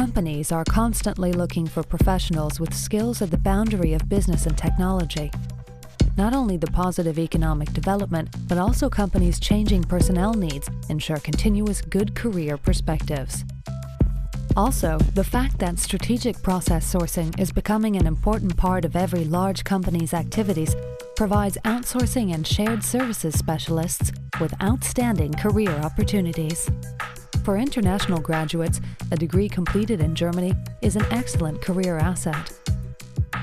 companies are constantly looking for professionals with skills at the boundary of business and technology. Not only the positive economic development, but also companies' changing personnel needs ensure continuous good career perspectives. Also, the fact that strategic process sourcing is becoming an important part of every large company's activities provides outsourcing and shared services specialists with outstanding career opportunities. For international graduates, a degree completed in Germany is an excellent career asset.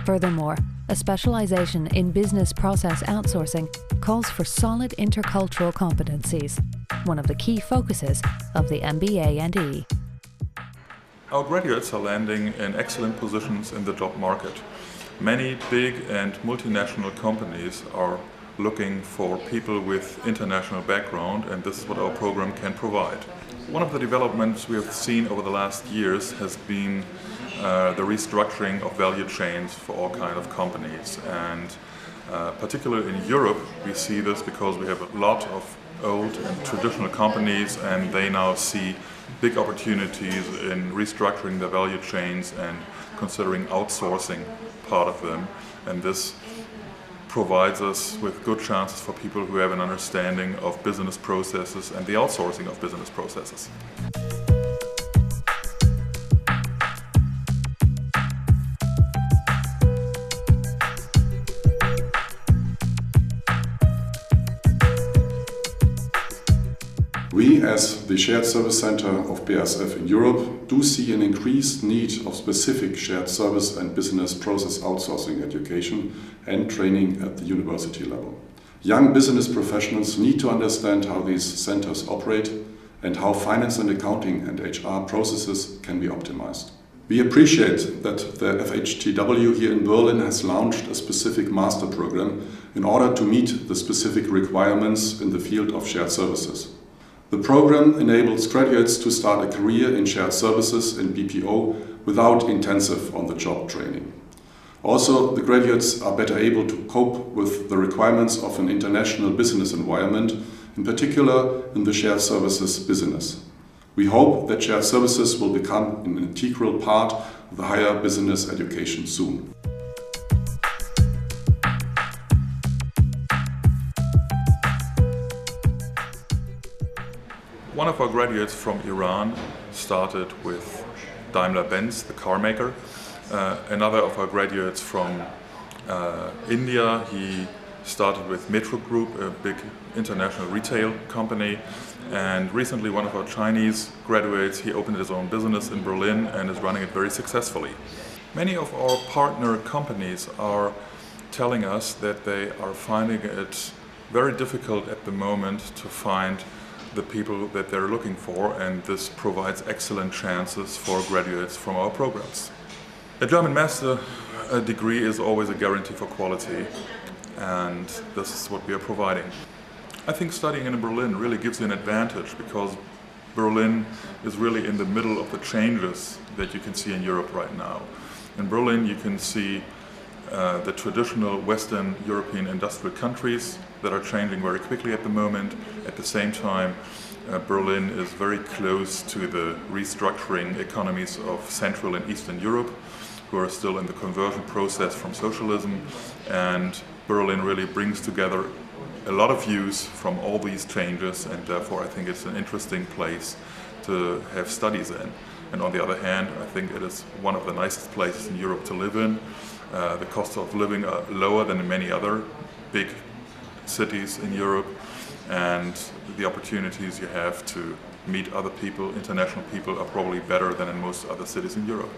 Furthermore, a specialization in business process outsourcing calls for solid intercultural competencies, one of the key focuses of the MBA&E. Our graduates are landing in excellent positions in the job market. Many big and multinational companies are looking for people with international background, and this is what our program can provide. One of the developments we have seen over the last years has been the restructuring of value chains for all kinds of companies. And particularly in Europe, we see this because we have a lot of old and traditional companies, and they now see big opportunities in restructuring their value chains and considering outsourcing part of them. And this provides us with good chances for people who have an understanding of business processes and the outsourcing of business processes. We, as the Shared Service Center of BASF in Europe, do see an increased need of specific shared service and business process outsourcing education and training at the university level. Young business professionals need to understand how these centers operate and how finance and accounting and HR processes can be optimized. We appreciate that the HTW here in Berlin has launched a specific master program in order to meet the specific requirements in the field of shared services. The program enables graduates to start a career in shared services in BPO without intensive on-the-job training. Also, the graduates are better able to cope with the requirements of an international business environment, in particular in the shared services business. We hope that shared services will become an integral part of the higher business education soon. One of our graduates from Iran started with Daimler-Benz, the car maker. Another of our graduates from India, he started with Metro Group, a big international retail company. And recently one of our Chinese graduates, he opened his own business in Berlin and is running it very successfully. Many of our partner companies are telling us that they are finding it very difficult at the moment to find the people that they're looking for, and this provides excellent chances for graduates from our programs. A German master degree is always a guarantee for quality, and this is what we are providing. I think studying in Berlin really gives you an advantage because Berlin is really in the middle of the changes that you can see in Europe right now. In Berlin you can see the traditional Western European industrial countries that are changing very quickly at the moment. At the same time, Berlin is very close to the restructuring economies of Central and Eastern Europe, who are still in the conversion process from socialism, and Berlin really brings together a lot of views from all these changes, and therefore I think it's an interesting place to have studies in. And on the other hand, I think it is one of the nicest places in Europe to live in. The cost of living are lower than in many other big cities in Europe, and the opportunities you have to meet other people, international people, are probably better than in most other cities in Europe.